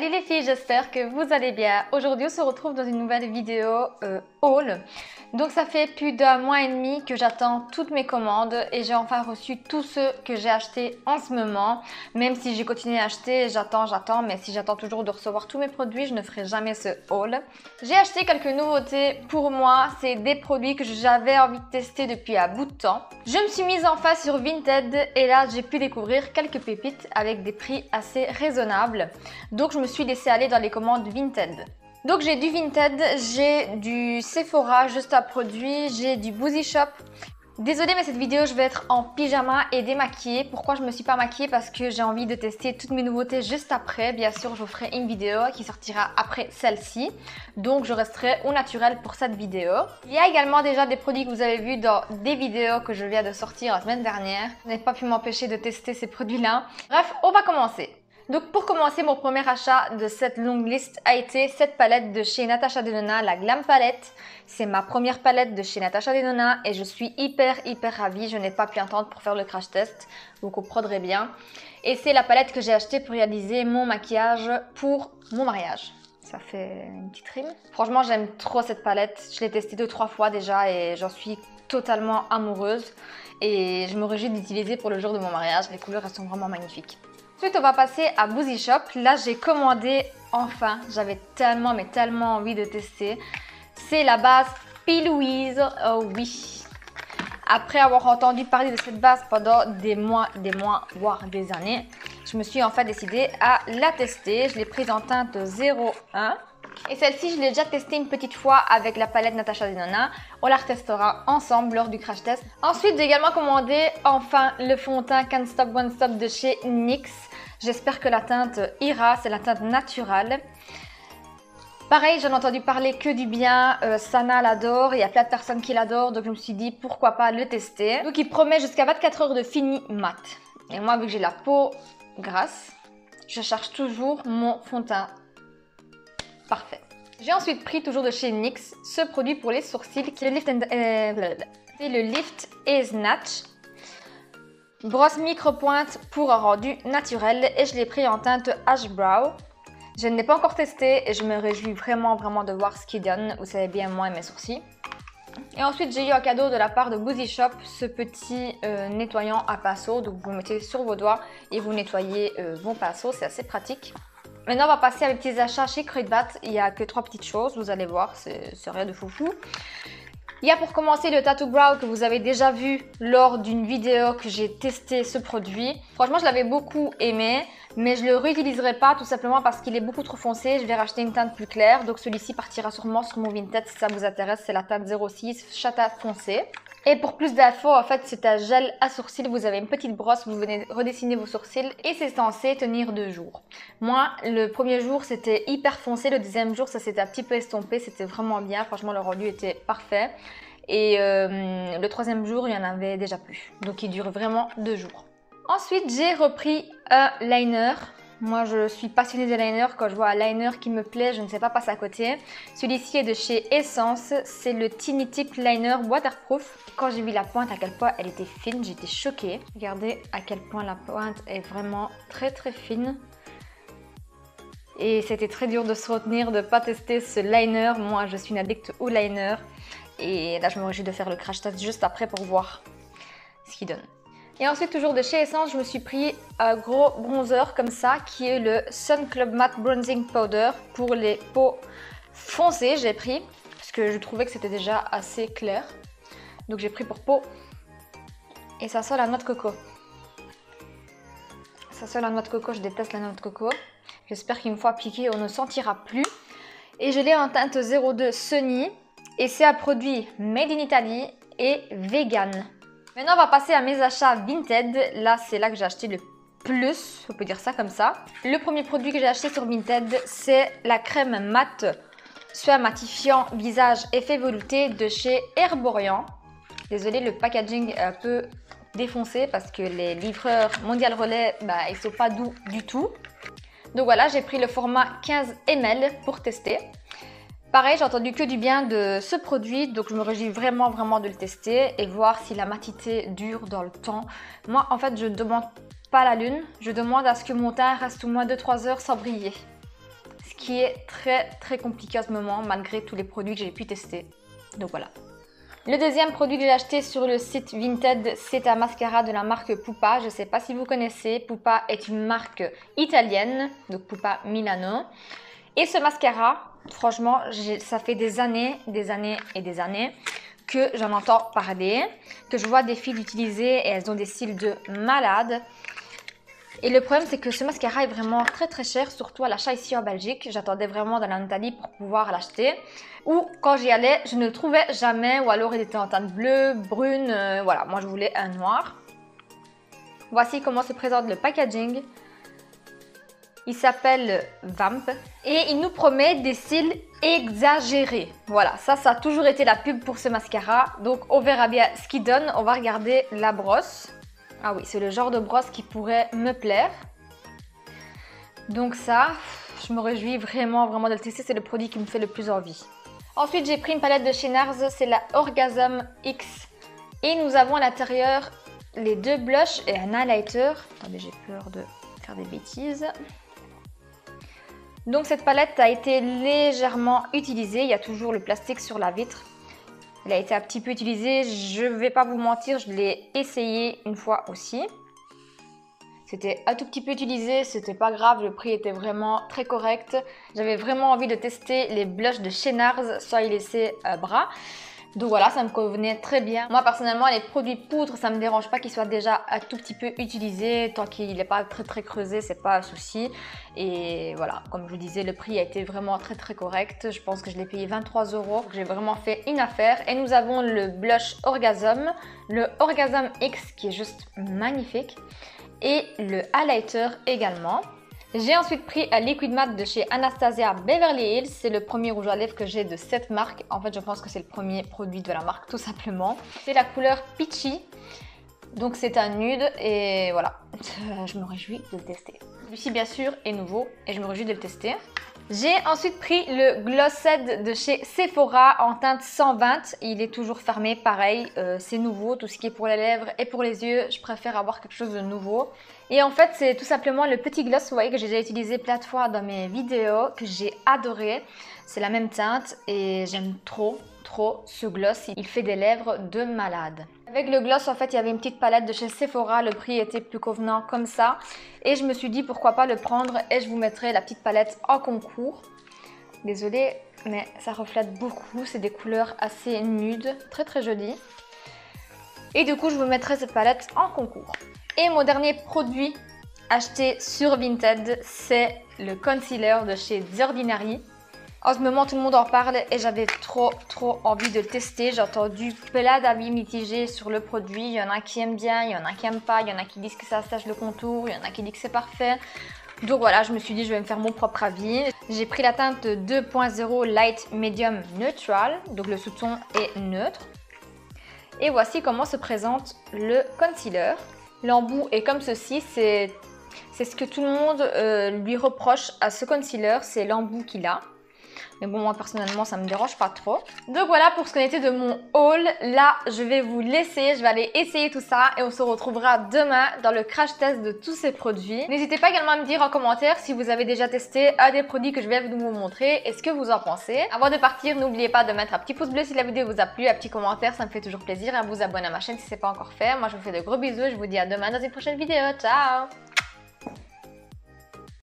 Salut les filles, j'espère que vous allez bien. Aujourd'hui on se retrouve dans une nouvelle vidéo haul. Donc ça fait plus d'un mois et demi que j'attends toutes mes commandes et j'ai enfin reçu tous ceux que j'ai achetés en ce moment. Même si j'ai continué à acheter, j'attends, mais si j'attends toujours de recevoir tous mes produits, je ne ferai jamais ce haul. J'ai acheté quelques nouveautés pour moi, c'est des produits que j'avais envie de tester depuis un bout de temps. Je me suis mise enfin sur Vinted et là j'ai pu découvrir quelques pépites avec des prix assez raisonnables. Donc je me suis laissée aller dans les commandes Vinted. Donc j'ai du Vinted, j'ai du Sephora juste à produit, j'ai du Boozy Shop. Désolée mais cette vidéo je vais être en pyjama et démaquillée. Pourquoi je me suis pas maquillée? Parce que j'ai envie de tester toutes mes nouveautés juste après. Bien sûr je vous ferai une vidéo qui sortira après celle-ci. Donc je resterai au naturel pour cette vidéo. Il y a également déjà des produits que vous avez vus dans des vidéos que je viens de sortir la semaine dernière. Je n'ai pas pu m'empêcher de tester ces produits-là. Bref, on va commencer. Donc pour commencer, mon premier achat de cette longue liste a été cette palette de chez Natasha Denona, la Glam Palette. C'est ma première palette de chez Natasha Denona et je suis hyper ravie. Je n'ai pas pu attendre pour faire le crash test, vous comprendrez bien. Et c'est la palette que j'ai achetée pour réaliser mon maquillage pour mon mariage. Ça fait une petite rime. Franchement, j'aime trop cette palette. Je l'ai testée 2-3 fois déjà et j'en suis totalement amoureuse. Et je me réjouis d'utiliser pour le jour de mon mariage. Les couleurs, elles sont vraiment magnifiques. Ensuite, on va passer à Boozy Shop. Là, j'ai commandé enfin. J'avais tellement envie de tester. C'est la base P. Louise. Oh oui. Après avoir entendu parler de cette base pendant des mois, voire des années, je me suis enfin décidée à la tester. Je l'ai prise en teinte 01. Et celle-ci, je l'ai déjà testée une petite fois avec la palette Natasha Denona. On la retestera ensemble lors du crash test. Ensuite, j'ai également commandé enfin le fond de teint Can't Stop One Stop de chez NYX. J'espère que la teinte ira, c'est la teinte naturelle. Pareil, j'en ai entendu parler que du bien. Sana l'adore, il y a plein de personnes qui l'adorent. Donc je me suis dit pourquoi pas le tester. Donc il promet jusqu'à 24 heures de fini mat. Et moi, vu que j'ai la peau grasse, je cherche toujours mon fond de teint parfait. J'ai ensuite pris toujours de chez NYX ce produit pour les sourcils qui est le Lift and Snatch. Brosse micro-pointe pour un rendu naturel et je l'ai pris en teinte Ash Brow. Je ne l'ai pas encore testé et je me réjouis vraiment de voir ce qu'il donne. Vous savez bien moi et mes sourcils. Et ensuite j'ai eu un cadeau de la part de Boozy Shop, ce petit nettoyant à pinceau. Donc vous le mettez sur vos doigts et vous nettoyez vos pinceaux, c'est assez pratique. Maintenant, on va passer à mes petits achats chez Kruidvat. Il n'y a que 3 petites choses, vous allez voir, c'est rien de foufou. Il y a pour commencer le Tattoo Brow que vous avez déjà vu lors d'une vidéo que j'ai testé ce produit. Franchement, je l'avais beaucoup aimé, mais je ne le réutiliserai pas tout simplement parce qu'il est beaucoup trop foncé. Je vais racheter une teinte plus claire, donc celui-ci partira sûrement sur mon Vinted si ça vous intéresse. C'est la teinte 06 châtain foncé. Et pour plus d'infos, en fait, c'est un gel à sourcils. Vous avez une petite brosse, vous venez redessiner vos sourcils et c'est censé tenir 2 jours. Moi, le premier jour, c'était hyper foncé. Le deuxième jour, ça s'était un petit peu estompé. C'était vraiment bien. Franchement, le rendu était parfait. Et le troisième jour, il n'y en avait déjà plus. Donc, il dure vraiment 2 jours. Ensuite, j'ai repris un liner. Moi, je suis passionnée de liner. Quand je vois un liner qui me plaît, je ne sais pas passer à côté. Celui-ci est de chez Essence. C'est le Tiny Tip Liner Waterproof. Quand j'ai vu la pointe, à quel point elle était fine, j'étais choquée. Regardez à quel point la pointe est vraiment très fine. Et c'était très dur de se retenir, de ne pas tester ce liner. Moi, je suis une addict au liner. Et là, je me réjouis de faire le crash test juste après pour voir ce qu'il donne. Et ensuite, toujours de chez Essence, je me suis pris un gros bronzer comme ça, qui est le Sun Club Matte Bronzing Powder pour les peaux foncées. J'ai pris, parce que je trouvais que c'était déjà assez clair. Donc j'ai pris pour peau. Et ça sent la noix de coco. Ça sent la noix de coco, je déteste la noix de coco. J'espère qu'une fois appliqué, on ne sentira plus. Et je l'ai en teinte 02 Sunny. Et c'est un produit made in Italy et vegan. Maintenant, on va passer à mes achats Vinted. Là, c'est là que j'ai acheté le plus, on peut dire ça comme ça. Le premier produit que j'ai acheté sur Vinted, c'est la crème mat soin matifiant visage effet velouté de chez Herborian. Désolée, le packaging est un peu défoncé parce que les livreurs Mondial Relais, ils sont pas doux du tout. Donc voilà, j'ai pris le format 15 ml pour tester. Pareil, j'ai entendu que du bien de ce produit, donc je me réjouis vraiment de le tester et voir si la matité dure dans le temps. Moi, en fait, je ne demande pas la lune, je demande à ce que mon teint reste au moins 2-3 heures sans briller. ce qui est très compliqué à ce moment malgré tous les produits que j'ai pu tester. Donc voilà. Le deuxième produit que j'ai acheté sur le site Vinted, c'est un mascara de la marque Pupa. Je ne sais pas si vous connaissez, Pupa est une marque italienne, donc Pupa Milano. Et ce mascara, franchement, ça fait des années que j'en entends parler, que je vois des filles l'utiliser et elles ont des cils de malade. Et le problème, c'est que ce mascara est vraiment très cher, surtout à l'achat ici en Belgique. J'attendais vraiment dans la Nathalie pour pouvoir l'acheter. Ou quand j'y allais, je ne le trouvais jamais, ou alors il était en teinte bleue, brune, voilà. Moi, je voulais un noir. Voici comment se présente le packaging. Il s'appelle Vamp et il nous promet des cils exagérés. Voilà, ça a toujours été la pub pour ce mascara. Donc, on verra bien ce qu'il donne. On va regarder la brosse. Ah oui, c'est le genre de brosse qui pourrait me plaire. Donc ça, je me réjouis vraiment de le tester. C'est le produit qui me fait le plus envie. Ensuite, j'ai pris une palette de chez NARS. C'est la Orgasm X. Et nous avons à l'intérieur les deux blushs et un highlighter. Attendez, j'ai peur de faire des bêtises. Donc cette palette a été légèrement utilisée. Il y a toujours le plastique sur la vitre. Elle a été un petit peu utilisée, je ne vais pas vous mentir, je l'ai essayé une fois aussi. C'était un tout petit peu utilisé, c'était pas grave, le prix était vraiment très correct. J'avais vraiment envie de tester les blushs de chez NARS, Soyez laissé bras. Donc voilà, ça me convenait très bien. Moi personnellement, les produits poudre, ça me dérange pas qu'ils soient déjà un tout petit peu utilisés. Tant qu'il n'est pas très creusé, c'est pas un souci. Et voilà, comme je vous disais, le prix a été vraiment très correct. Je pense que je l'ai payé 23 €. J'ai vraiment fait une affaire. Et nous avons le blush Orgasm, le Orgasm X qui est juste magnifique. Et le highlighter également. J'ai ensuite pris un liquid matte de chez Anastasia Beverly Hills. C'est le premier rouge à lèvres que j'ai de cette marque. En fait, je pense que c'est le premier produit de la marque, tout simplement. C'est la couleur Peachy. Donc, c'est un nude et voilà. Je me réjouis de le tester. Celui-ci, bien sûr, est nouveau et je me réjouis de le tester. J'ai ensuite pris le Glossed de chez Sephora en teinte 120. Il est toujours fermé, pareil, c'est nouveau. Tout ce qui est pour les lèvres et pour les yeux, je préfère avoir quelque chose de nouveau. Et en fait, c'est tout simplement le petit gloss, vous voyez, que j'ai déjà utilisé plein de fois dans mes vidéos, que j'ai adoré. C'est la même teinte et j'aime trop ce gloss. Il fait des lèvres de malade. Avec le gloss, en fait, il y avait une petite palette de chez Sephora. Le prix était plus convenant comme ça. Et je me suis dit, pourquoi pas le prendre et je vous mettrai la petite palette en concours. Désolée, mais ça reflète beaucoup. C'est des couleurs assez nudes, très jolies. Et du coup, je vous mettrai cette palette en concours. Et mon dernier produit acheté sur Vinted, c'est le concealer de chez The Ordinary. En ce moment, tout le monde en parle et j'avais trop envie de le tester. J'ai entendu plein d'avis mitigés sur le produit. Il y en a qui aiment bien, il y en a qui n'aiment pas, il y en a qui disent que ça sèche le contour, il y en a qui disent que c'est parfait. Donc voilà, je me suis dit je vais me faire mon propre avis. J'ai pris la teinte 2.0 Light Medium Neutral, donc le sous-ton est neutre. Et voici comment se présente le concealer. L'embout est comme ceci, c'est ce que tout le monde lui reproche à ce concealer, c'est l'embout qu'il a. Mais bon, moi personnellement, ça me dérange pas trop. Donc voilà pour ce qu'on était de mon haul. Là, je vais vous laisser. Je vais aller essayer tout ça et on se retrouvera demain dans le crash test de tous ces produits. N'hésitez pas également à me dire en commentaire si vous avez déjà testé un des produits que je vais vous montrer et ce que vous en pensez. Avant de partir, n'oubliez pas de mettre un petit pouce bleu si la vidéo vous a plu, un petit commentaire, ça me fait toujours plaisir. Et à vous abonner à ma chaîne si ce n'est pas encore fait. Moi, je vous fais de gros bisous et je vous dis à demain dans une prochaine vidéo. Ciao!